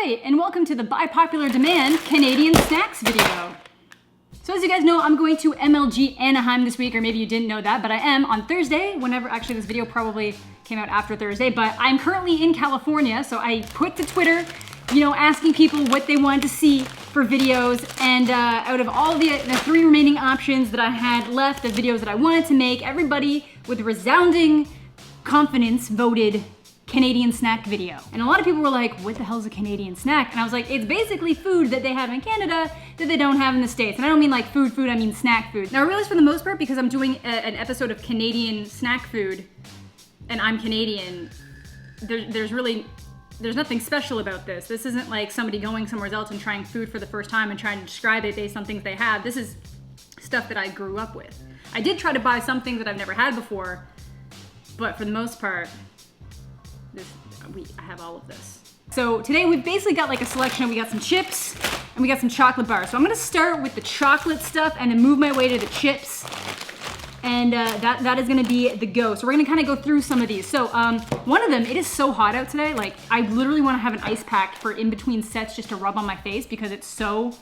Alright, and welcome to the by popular demand Canadian snacks video. So as you guys know, I'm going to MLG Anaheim this week, or maybe you didn't know that, but I am on Thursday, whenever, actually this video probably came out after Thursday, but I'm currently in California, so I put to Twitter, asking people what they wanted to see for videos, and out of all the three remaining options that I had left, the videos that I wanted to make, everybody with resounding confidence voted Canadian snack video. And a lot of people were like, what the hell is a Canadian snack? And I was like, it's basically food that they have in Canada that they don't have in the States. And I don't mean like food, I mean snack food. Now I realize for the most part, because I'm doing an episode of Canadian snack food, and I'm Canadian, there's nothing special about this. This isn't like somebody going somewhere else and trying food for the first time and trying to describe it based on things they have. This is stuff that I grew up with. I did try to buy some things that I've never had before, but for the most part, I have all of this. So today we've basically got like a selection. We got some chips and we got some chocolate bars. So I'm gonna start with the chocolate stuff and then move my way to the chips. And that is gonna be the go. So we're gonna kind of go through some of these. So one of them, it is so hot out today. Like I literally wanna have an ice pack for in between sets just to rub on my face because it's so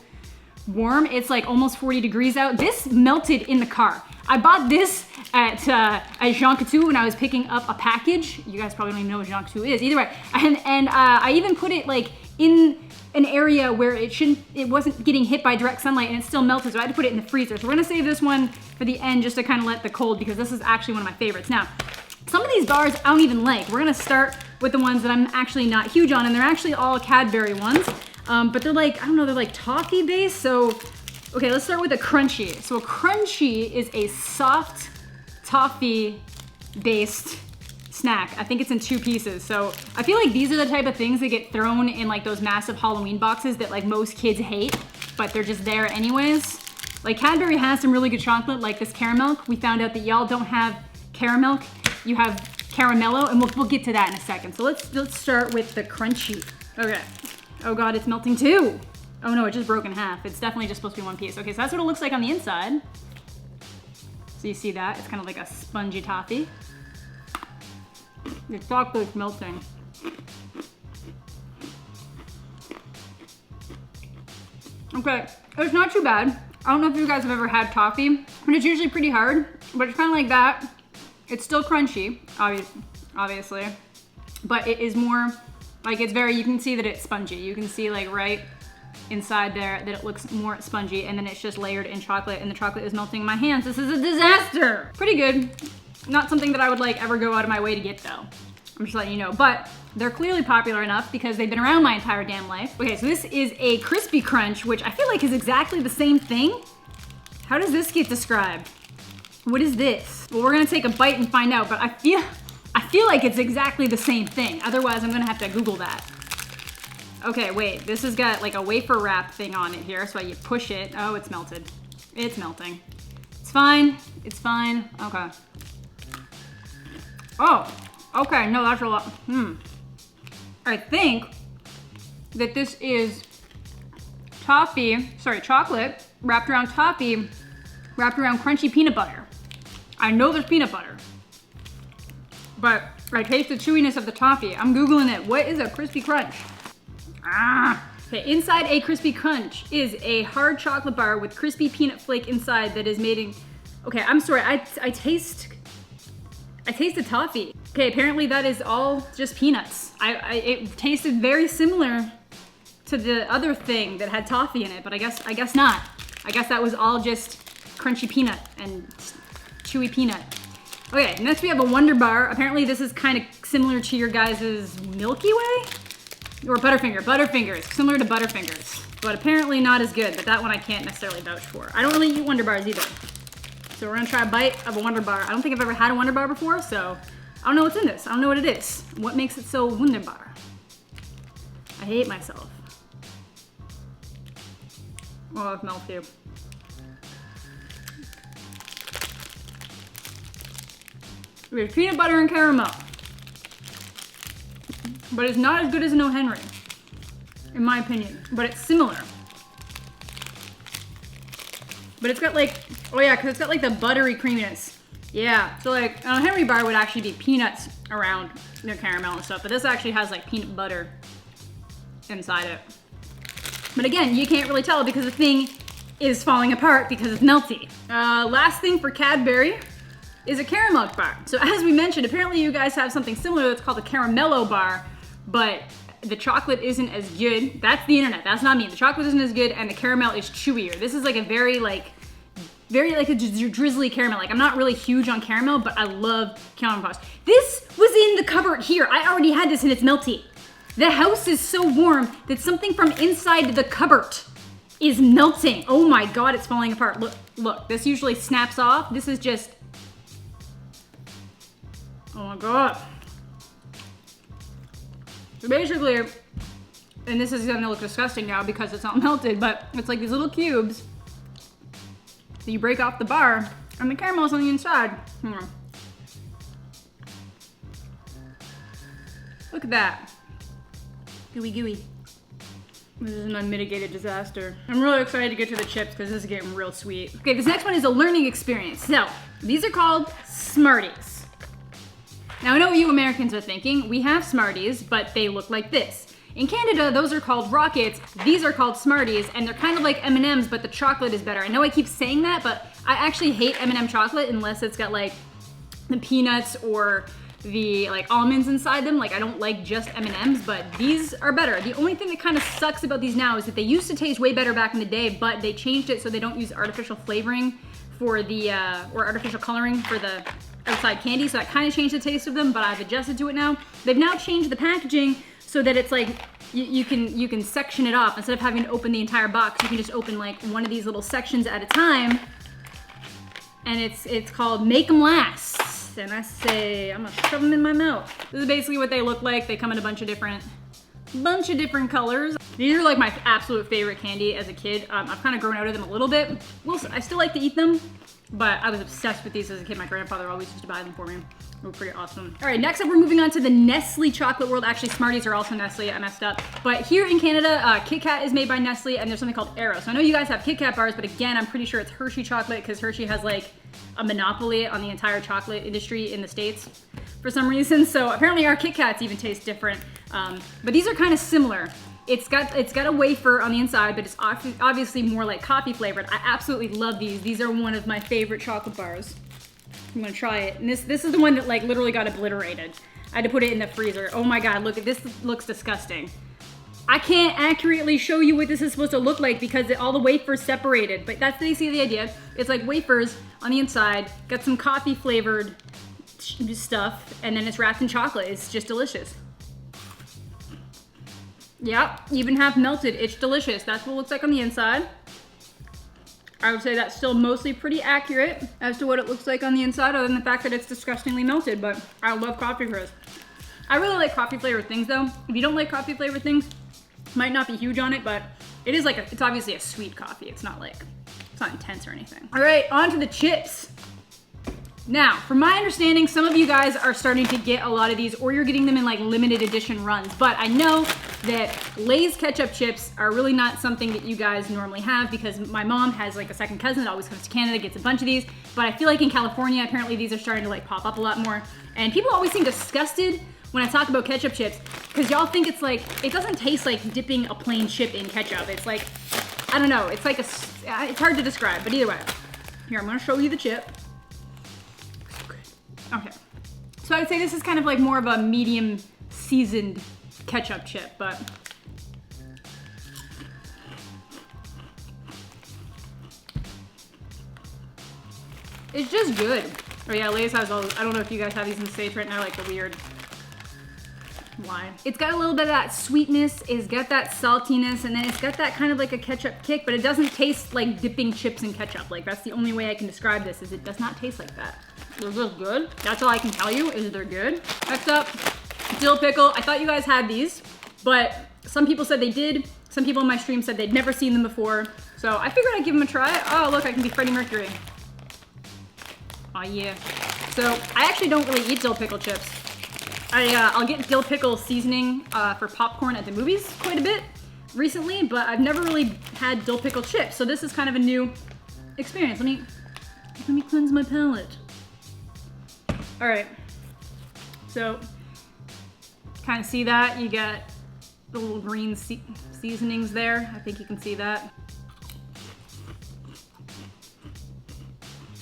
warm. It's like almost 40 degrees out. This melted in the car. I bought this at Jean Coutu when I was picking up a package. You guys probably don't even know what Jean Coutu is. Either way, and I even put it like in an area where it wasn't getting hit by direct sunlight, and it still melted, so I had to put it in the freezer. So we're gonna save this one for the end just to kind of let the cold, because this is actually one of my favorites. Now, some of these bars I don't even like. We're gonna start with the ones that I'm actually not huge on, and they're actually all Cadbury ones. But they're like, I don't know, they're like toffee based. So, okay, let's start with a Crunchie. So a Crunchie is a soft toffee based snack. I think it's in 2 pieces. So I feel like these are the type of things that get thrown in like those massive Halloween boxes that like most kids hate, but they're just there anyways. Like Cadbury has some really good chocolate, like this caramel. We found out that y'all don't have caramel, you have caramello, and we'll get to that in a second. So let's start with the Crunchie. Okay. Oh God, it's melting too. Oh no, it just broke in half. It's definitely just supposed to be 1 piece. Okay, so that's what it looks like on the inside. So you see that? It's kind of like a spongy toffee. The chocolate's melting. Okay, it's not too bad. I don't know if you guys have ever had toffee, but it's usually pretty hard, but it's kind of like that. It's still crunchy, obviously, but it is more, like it's very, you can see that it's spongy. You can see like right inside there that it looks more spongy, and then it's just layered in chocolate, and the chocolate is melting in my hands. This is a disaster. Pretty good. Not something that I would like ever go out of my way to get though. I'm just letting you know, but they're clearly popular enough because they've been around my entire damn life. Okay, so this is a Crispy Crunch, which I feel like is exactly the same thing. How does this get described? What is this? Well, we're gonna take a bite and find out, but I feel like it's exactly the same thing. Otherwise, I'm gonna have to Google that. Okay, wait, this has got like a wafer wrap thing on it here, so you push it. Oh, it's melted. It's melting. It's fine, it's fine, okay. Oh, okay, no, that's a lot. I think that this is chocolate wrapped around toffee, wrapped around crunchy peanut butter. I know there's peanut butter, but I taste the chewiness of the toffee. I'm Googling it. What is a Crispy Crunch? Okay, inside a Crispy Crunch is a hard chocolate bar with crispy peanut flake inside that is made in, okay, I'm sorry, I taste the toffee. Okay, apparently that is all just peanuts. It tasted very similar to the other thing that had toffee in it, but I guess not. I guess that was all just crunchy peanut and chewy peanut. Okay, next we have a Wonder Bar. Apparently this is kind of similar to your guys' Milky Way? Or Butterfinger. Butterfingers, similar to Butterfingers, but apparently not as good, but that one I can't necessarily vouch for. I don't really eat Wonder Bars either. So we're gonna try a bite of a Wonder Bar. I don't think I've ever had a Wonder Bar before, so I don't know what's in this. I don't know what it is. What makes it so Wonder Bar? I hate myself. Oh, it smells too. There's peanut butter and caramel. But it's not as good as an O. Henry, in my opinion, but it's similar. But it's got like, oh yeah, because it's got like the buttery creaminess. Yeah, so like an O. Henry bar would actually be peanuts around caramel and stuff, but this actually has like peanut butter inside it. But again, you can't really tell because the thing is falling apart because it's melty. Last thing for Cadbury is a caramel bar. So as we mentioned, apparently you guys have something similar that's called a caramello bar, but the chocolate isn't as good. That's the internet, that's not me. The chocolate isn't as good and the caramel is chewier. This is like a very like a drizzly caramel. Like I'm not really huge on caramel, but I love caramel bars. This was in the cupboard here. I already had this and it's melty. The house is so warm that something from inside the cupboard is melting. Oh my God, it's falling apart. Look, look, this usually snaps off. This is just, oh my God. So basically, and this is gonna look disgusting now because it's not melted, but it's like these little cubes that you break off the bar and the caramel's on the inside. Look at that. Gooey, gooey. This is an unmitigated disaster. I'm really excited to get to the chips because this is getting real sweet. Okay, this next one is a learning experience. So, these are called Smarties. Now I know what you Americans are thinking. We have Smarties, but they look like this. In Canada, those are called Rockets. These are called Smarties, and they're kind of like M&Ms, but the chocolate is better. I know I keep saying that, but I actually hate M&M chocolate unless it's got like the peanuts or the like almonds inside them. Like I don't like just M&Ms, but these are better. The only thing that kind of sucks about these now is that they used to taste way better back in the day, but they changed it so they don't use artificial flavoring for the, or artificial coloring for the outside candy. So that kind of changed the taste of them, but I've adjusted to it now. They've now changed the packaging so that it's like, you can section it off. Instead of having to open the entire box, you can just open like one of these little sections at a time. And it's called Make 'em Last. And I say, I'm gonna shove them in my mouth. This is basically what they look like. They come in a bunch of different colors. These are like my absolute favorite candy as a kid. I've kind of grown out of them a little bit. I still like to eat them, but I was obsessed with these as a kid. My grandfather always used to buy them for me. They were pretty awesome. All right, next up we're moving on to the Nestle chocolate world. Actually, Smarties are also Nestle, I messed up. But here in Canada, Kit Kat is made by Nestle and there's something called Aero. So I know you guys have Kit Kat bars, but again, I'm pretty sure it's Hershey chocolate because Hershey has like a monopoly on the entire chocolate industry in the States for some reason. So apparently our Kit Kats even taste different. But these are kind of similar. It's got a wafer on the inside, but it's obviously more like coffee flavored. I absolutely love these. These are one of my favorite chocolate bars. I'm gonna try it. And this is the one that like literally got obliterated. I had to put it in the freezer. Oh my God, look at this, looks disgusting. I can't accurately show you what this is supposed to look like because all the wafers separated, but that's basically the idea. It's like wafers on the inside, got some coffee flavored stuff, and then it's wrapped in chocolate. It's just delicious. Yep, even half melted, it's delicious. That's what it looks like on the inside. I would say that's still mostly pretty accurate as to what it looks like on the inside, other than the fact that it's disgustingly melted, but I love coffee frizz. I really like coffee flavored things though. If you don't like coffee flavored things, might not be huge on it, but it is like, it's obviously a sweet coffee. It's not intense or anything. All right, on to the chips. Now, from my understanding, some of you guys are starting to get a lot of these, or you're getting them in like limited edition runs, but I know that Lay's ketchup chips are really not something that you guys normally have because my mom has like a second cousin that always comes to Canada, gets a bunch of these, but I feel like in California, apparently these are starting to like pop up a lot more, and people always seem disgusted when I talk about ketchup chips because y'all think it's like, it doesn't taste like dipping a plain chip in ketchup. It's like, I don't know, it's like it's hard to describe, but either way. Here, I'm gonna show you the chip. Okay, so I would say this is kind of like more of a medium seasoned ketchup chip, but it's just good. Oh yeah, Lay's has all, I don't know if you guys have these in the States right now, like the weird line. It's got a little bit of that sweetness, it's got that saltiness, and then it's got that kind of like a ketchup kick, but it doesn't taste like dipping chips in ketchup. Like that's the only way I can describe this, is it does not taste like that. They're just good. That's all I can tell you, is they're good. Next up, dill pickle. I thought you guys had these, but some people said they did. Some people in my stream said they'd never seen them before. So I figured I'd give them a try. Oh, look, I can be Freddie Mercury. Oh yeah. So I actually don't really eat dill pickle chips. I'll get dill pickle seasoning for popcorn at the movies quite a bit recently, but I've never really had dill pickle chips. So this is kind of a new experience. Let me cleanse my palate. All right, so kind of see that you got the little green seasonings there. I think you can see that.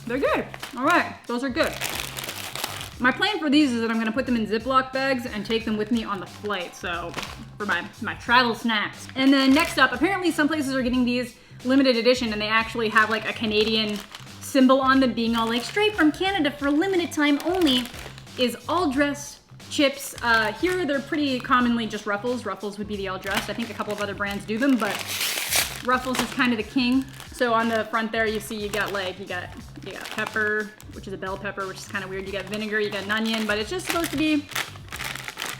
They're good. All right, those are good. My plan for these is that I'm gonna put them in Ziploc bags and take them with me on the flight, so for my travel snacks. And then next up, apparently some places are getting these limited edition and they actually have like a Canadian symbol on them, being all like straight from Canada for a limited time only, is all dressed chips. Here they're pretty commonly just Ruffles. Ruffles would be the all dressed. I think a couple of other brands do them, but Ruffles is kind of the king. So on the front there, you see you got pepper, which is a bell pepper, which is kind of weird. You got vinegar, you got an onion, but it's just supposed to be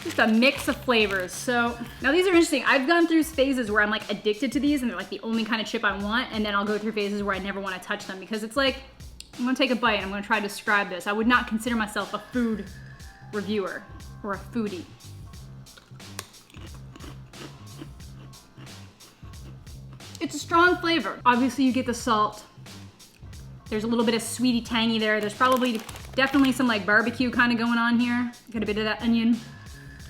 just a mix of flavors. So now these are interesting. I've gone through phases where I'm like addicted to these and they're like the only kind of chip I want. And then I'll go through phases where I never want to touch them because it's like, I'm gonna take a bite and I'm gonna try to describe this. I would not consider myself a food reviewer or a foodie. It's a strong flavor. Obviously you get the salt. There's a little bit of sweety tangy there. There's probably definitely some like barbecue kind of going on here. Got a bit of that onion.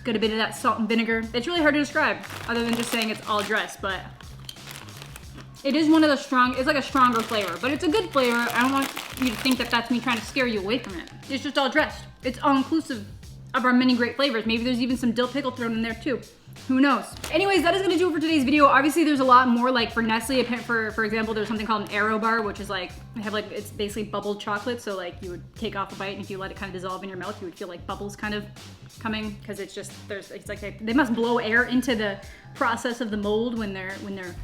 Got a bit of that salt and vinegar. It's really hard to describe other than just saying it's all dressed, but it is one of the it's like a stronger flavor, but it's a good flavor. I don't want you to think that that's me trying to scare you away from it. It's just all dressed. It's all inclusive of our many great flavors. Maybe there's even some dill pickle thrown in there too. Who knows? Anyways, that is gonna do it for today's video. Obviously, there's a lot more, like for Nestle, for example, there's something called an Aero bar, which is like, it's basically bubbled chocolate. So like you would take off a bite and if you let it kind of dissolve in your mouth, you would feel like bubbles kind of coming, because it's just, it's like they must blow air into the process of the mold when they're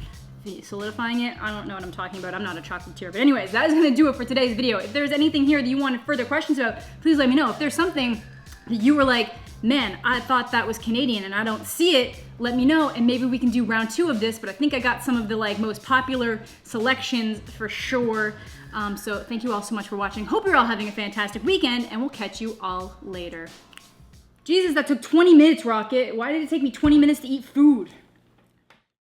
solidifying it. I don't know what I'm talking about. I'm not a chocolatier. But anyways, that is gonna do it for today's video. If there's anything here that you wanted further questions about, please let me know. If there's something that you were like, man, I thought that was Canadian and I don't see it, let me know and maybe we can do round 2 of this, but I think I got some of the like most popular selections for sure. So thank you all so much for watching. Hope you're all having a fantastic weekend and we'll catch you all later. Jesus, that took 20 minutes, Rocket. Why did it take me 20 minutes to eat food?